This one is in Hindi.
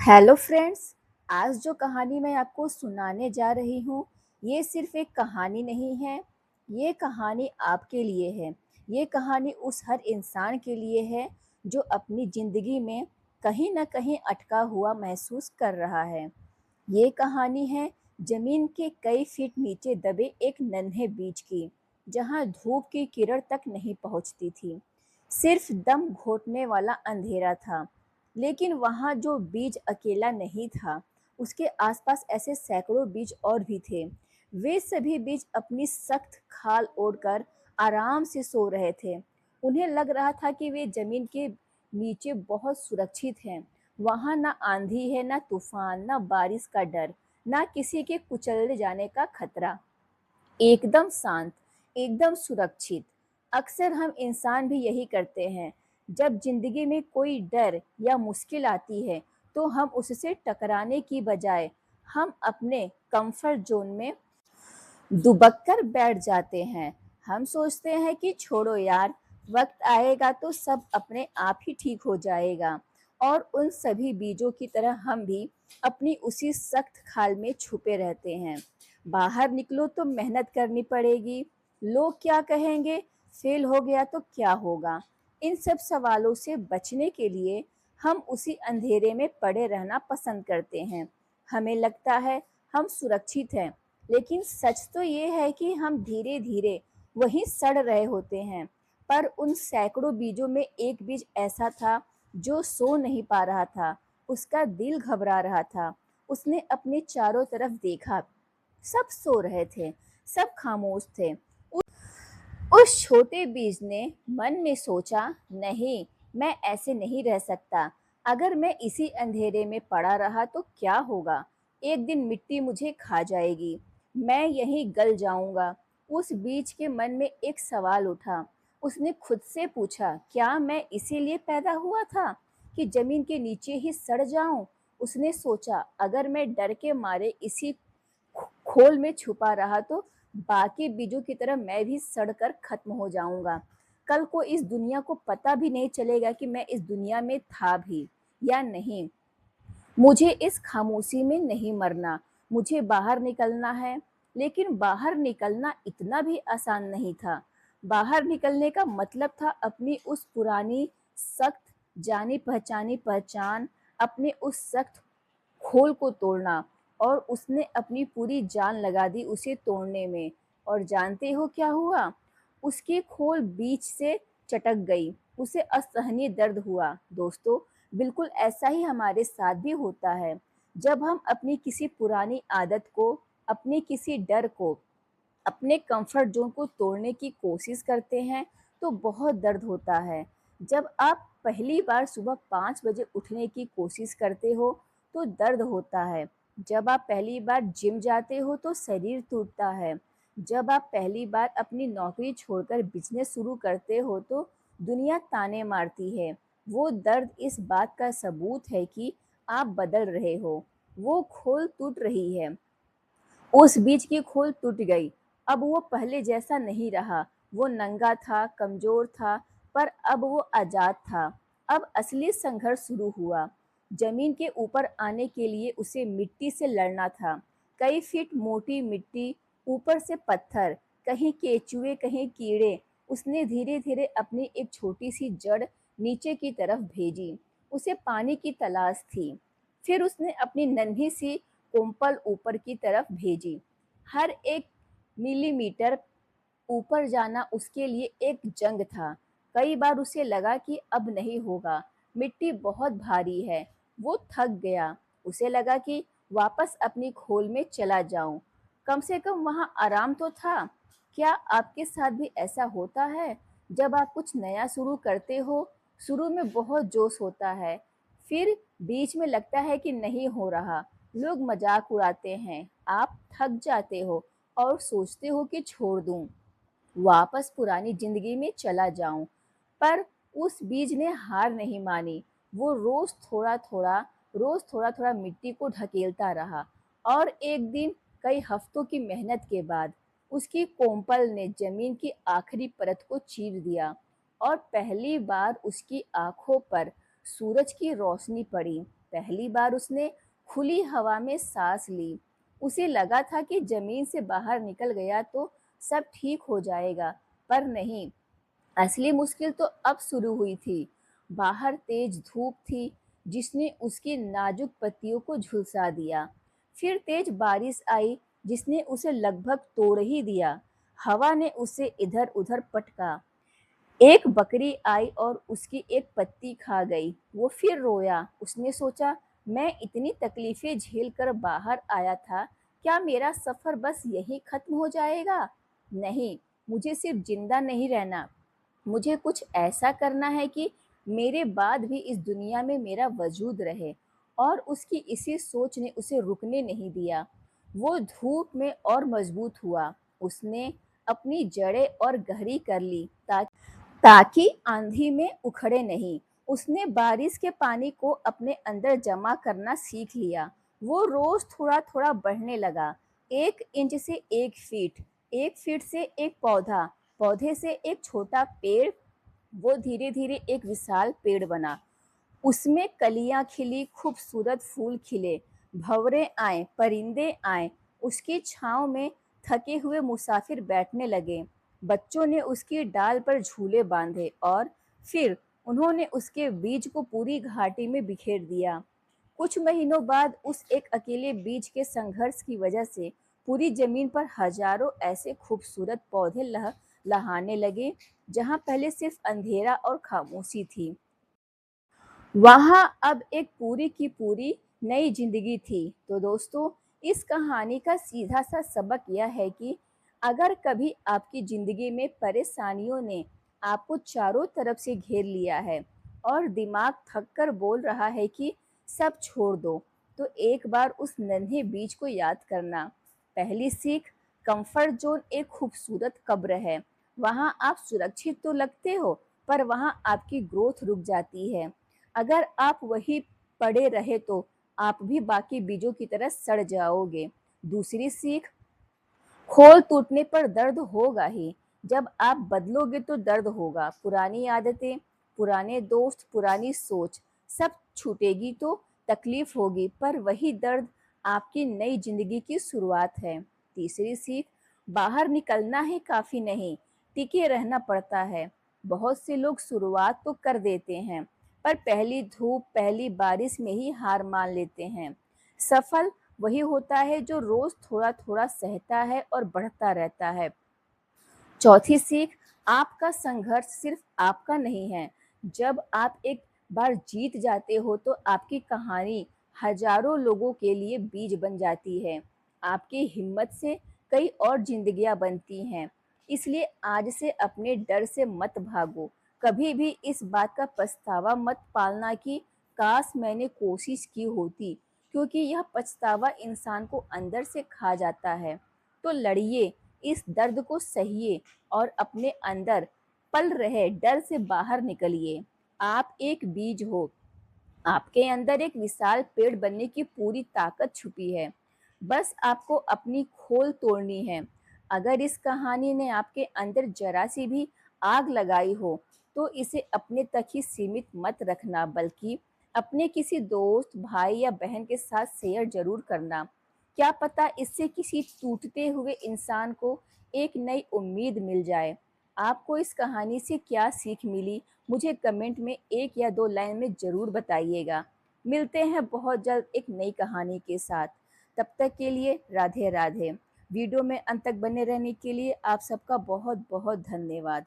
Hello friends. आज जो कहानी मैं आपको सुनाने जा रही हूँ, ये सिर्फ एक कहानी नहीं है। ये कहानी आपके लिए है। ये कहानी उस हर इंसान के लिए है जो अपनी ज़िंदगी में कहीं न कहीं अटका हुआ महसूस कर रहा है। ये कहानी है ज़मीन के कई फीट नीचे दबे एक नन्हे बीज की, जहाँ धूप की किरण तक नहीं पहुँचती थी। सिर्फ दम घोंटने वाला अंधेरा था। लेकिन वहाँ जो बीज अकेला नहीं था, उसके आसपास ऐसे सैकड़ों बीज और भी थे। वे सभी बीज अपनी सख्त खाल ओढ़कर आराम से सो रहे थे। उन्हें लग रहा था कि वे जमीन के नीचे बहुत सुरक्षित हैं। वहाँ ना आंधी है, ना तूफान, ना बारिश का डर, ना किसी के कुचल जाने का खतरा। एकदम शांत, एकदम सुरक्षित। अक्सर हम इंसान भी यही करते हैं। जब ज़िंदगी में कोई डर या मुश्किल आती है, तो हम उससे टकराने की बजाय हम अपने कंफर्ट ज़ोन में दुबक कर बैठ जाते हैं। हम सोचते हैं कि छोड़ो यार, वक्त आएगा तो सब अपने आप ही ठीक हो जाएगा। और उन सभी बीजों की तरह हम भी अपनी उसी सख्त खाल में छुपे रहते हैं। बाहर निकलो तो मेहनत करनी पड़ेगी, लोग क्या कहेंगे, फेल हो गया तो क्या होगा। इन सब सवालों से बचने के लिए हम उसी अंधेरे में पड़े रहना पसंद करते हैं। हमें लगता है हम सुरक्षित हैं, लेकिन सच तो ये है कि हम धीरे-धीरे वहीं सड़ रहे होते हैं। पर उन सैकड़ों बीजों में एक बीज ऐसा था जो सो नहीं पा रहा था। उसका दिल घबरा रहा था। उसने अपने चारों तरफ देखा। सब सो रहे थे, सब खामोश थे। उस छोटे बीज ने मन में सोचा, नहीं, मैं ऐसे नहीं रह सकता। अगर मैं इसी अंधेरे में पड़ा रहा तो क्या होगा? एक दिन मिट्टी मुझे खा जाएगी, मैं यहीं गल जाऊंगा। उस बीज के मन में एक सवाल उठा। उसने खुद से पूछा, क्या मैं इसीलिए पैदा हुआ था कि जमीन के नीचे ही सड़ जाऊं? उसने सोचा, अगर मैं डर के मारे इसी खोल में छुपा रहा तो बाकी बीजों की तरह मैं भी सड़कर खत्म हो जाऊंगा। कल को इस दुनिया को पता भी नहीं चलेगा कि मैं इस दुनिया में था भी या नहीं। मुझे इस खामोशी में नहीं मरना, मुझे बाहर निकलना है। लेकिन बाहर निकलना इतना भी आसान नहीं था। बाहर निकलने का मतलब था अपनी उस पुरानी सख्त जानी पहचानी पहचान, अपने उस सख्त खोल को तोड़ना। और उसने अपनी पूरी जान लगा दी उसे तोड़ने में। और जानते हो क्या हुआ? उसकी खोल बीच से चटक गई। उसे असहनीय दर्द हुआ। दोस्तों, बिल्कुल ऐसा ही हमारे साथ भी होता है। जब हम अपनी किसी पुरानी आदत को, अपने किसी डर को, अपने कंफर्ट ज़ोन को तोड़ने की कोशिश करते हैं, तो बहुत दर्द होता है। जब आप पहली बार सुबह 5 बजे उठने की कोशिश करते हो, तो दर्द होता है। जब आप पहली बार जिम जाते हो, तो शरीर टूटता है। जब आप पहली बार अपनी नौकरी छोड़कर बिज़नेस शुरू करते हो, तो दुनिया ताने मारती है। वो दर्द इस बात का सबूत है कि आप बदल रहे हो। वो खोल टूट रही है। उस बीज की खोल टूट गई। अब वो पहले जैसा नहीं रहा। वो नंगा था, कमज़ोर था, पर अब वो आज़ाद था। अब असली संघर्ष शुरू हुआ। ज़मीन के ऊपर आने के लिए उसे मिट्टी से लड़ना था। कई फीट मोटी मिट्टी, ऊपर से पत्थर, कहीं केंचुए, कहीं कीड़े। उसने धीरे-धीरे अपनी एक छोटी-सी जड़ नीचे की तरफ भेजी। उसे पानी की तलाश थी। फिर उसने अपनी नन्ही-सी कोम्पल ऊपर की तरफ भेजी। हर एक मिलीमीटर ऊपर जाना उसके लिए एक जंग था। कई बार उसे लगा कि अब नहीं होगा, मिट्टी बहुत भारी है। वो थक गया। उसे लगा कि वापस अपनी खोल में चला जाऊं। कम से कम वहाँ आराम तो था। क्या आपके साथ भी ऐसा होता है? जब आप कुछ नया शुरू करते हो, शुरू में बहुत जोश होता है, फिर बीच में लगता है कि नहीं हो रहा, लोग मजाक उड़ाते हैं, आप थक जाते हो और सोचते हो कि छोड़ दूं, वापस पुरानी जिंदगी में चला जाऊं। पर उस बीज ने हार नहीं मानी। वो रोज थोड़ा थोड़ा मिट्टी को ढकेलता रहा। और एक दिन, कई हफ्तों की मेहनत के बाद, उसकी कोम्पल ने जमीन की आखिरी परत को चीर दिया। और पहली बार उसकी आंखों पर सूरज की रोशनी पड़ी। पहली बार उसने खुली हवा में सांस ली। उसे लगा था कि जमीन से बाहर निकल गया तो सब ठीक हो जाएगा, पर नहीं, असली मुश्किल तो अब शुरू हुई थी। बाहर तेज धूप थी, जिसने उसकी नाजुक पत्तियों को झुलसा दिया। फिर तेज बारिश आई, जिसने उसे लगभग तोड़ ही दिया। हवा ने उसे इधर-उधर पटका। एक बकरी आई और उसकी एक पत्ती खा गई। वो फिर रोया। उसने सोचा, मैं इतनी तकलीफें झेल कर बाहर आया था, क्या मेरा सफ़र बस यहीं खत्म हो जाएगा? नहीं, मुझे सिर्फ जिंदा नहीं रहना, मुझे कुछ ऐसा करना है कि मेरे बाद भी इस दुनिया में मेरा वजूद रहे। और उसकी इसी सोच ने उसे रुकने नहीं दिया। वो धूप में और मजबूत हुआ। उसने अपनी जड़ें और गहरी कर ली ताकि आंधी में उखड़े नहीं। उसने बारिश के पानी को अपने अंदर जमा करना सीख लिया। वो रोज थोड़ा थोड़ा बढ़ने लगा। 1 इंच से 1 फीट, 1 फीट से एक पौधा, पौधे से एक छोटा पेड़। वो धीरे धीरे एक विशाल पेड़ बना। उसमें कलियां खिली, खूबसूरत फूल खिले, भंवरे आए, परिंदे आए। उसकी छांव में थके हुए मुसाफिर बैठने लगे। बच्चों ने उसकी डाल पर झूले बांधे और फिर उन्होंने उसके बीज को पूरी घाटी में बिखेर दिया। कुछ महीनों बाद उस एक अकेले बीज के संघर्ष की वजह से पूरी जमीन पर हजारों ऐसे खूबसूरत पौधे लहाने लगे। जहां पहले सिर्फ अंधेरा और खामोशी थी, वहाँ अब एक पूरी की पूरी नई जिंदगी थी। तो दोस्तों, इस कहानी का सीधा सा सबक यह है कि अगर कभी आपकी जिंदगी में परेशानियों ने आपको चारों तरफ से घेर लिया है और दिमाग थक कर बोल रहा है कि सब छोड़ दो, तो एक बार उस नन्हे बीज को याद करना। पहली सीख, कंफर्ट जोन एक खूबसूरत कब्र है। वहाँ आप सुरक्षित तो लगते हो, पर वहाँ आपकी ग्रोथ रुक जाती है। अगर आप वही पड़े रहे तो आप भी बाकी बीजों की तरह सड़ जाओगे। दूसरी सीख, खोल टूटने पर दर्द होगा ही। जब आप बदलोगे तो दर्द होगा। पुरानी आदतें, पुराने दोस्त, पुरानी सोच सब छूटेगी तो तकलीफ होगी, पर वही दर्द आपकी नई जिंदगी की शुरुआत है। तीसरी सीख, बाहर निकलना ही काफी नहीं, टिके रहना पड़ता है। बहुत से लोग शुरुआत तो कर देते हैं, पर पहली धूप, पहली बारिश में ही हार मान लेते हैं। सफल वही होता है जो रोज थोड़ा थोड़ा सहता है और बढ़ता रहता है। चौथी सीख, आपका संघर्ष सिर्फ आपका नहीं है। जब आप एक बार जीत जाते हो तो आपकी कहानी हजारों लोगों के लिए बीज बन जाती है। आपकी हिम्मत से कई और जिंदगियां बनती हैं। इसलिए आज से अपने डर से मत भागो। कभी भी इस बात का पछतावा मत पालना कि काश मैंने कोशिश की होती, क्योंकि यह पछतावा इंसान को अंदर से खा जाता है। तो लड़िए, इस दर्द को सहिए और अपने अंदर पल रहे डर से बाहर निकलिए। आप एक बीज हो, आपके अंदर एक विशाल पेड़ बनने की पूरी ताकत छुपी है। बस आपको अपनी खोल तोड़नी है। अगर इस कहानी ने आपके अंदर जरा सी भी आग लगाई हो, तो इसे अपने तक ही सीमित मत रखना, बल्कि अपने किसी दोस्त, भाई या बहन के साथ शेयर जरूर करना। क्या पता इससे किसी टूटते हुए इंसान को एक नई उम्मीद मिल जाए। आपको इस कहानी से क्या सीख मिली, मुझे कमेंट में 1 या 2 लाइन में ज़रूर बताइएगा। मिलते हैं बहुत जल्द एक नई कहानी के साथ। तब तक के लिए राधे राधे। वीडियो में अंत तक बने रहने के लिए आप सबका बहुत बहुत धन्यवाद।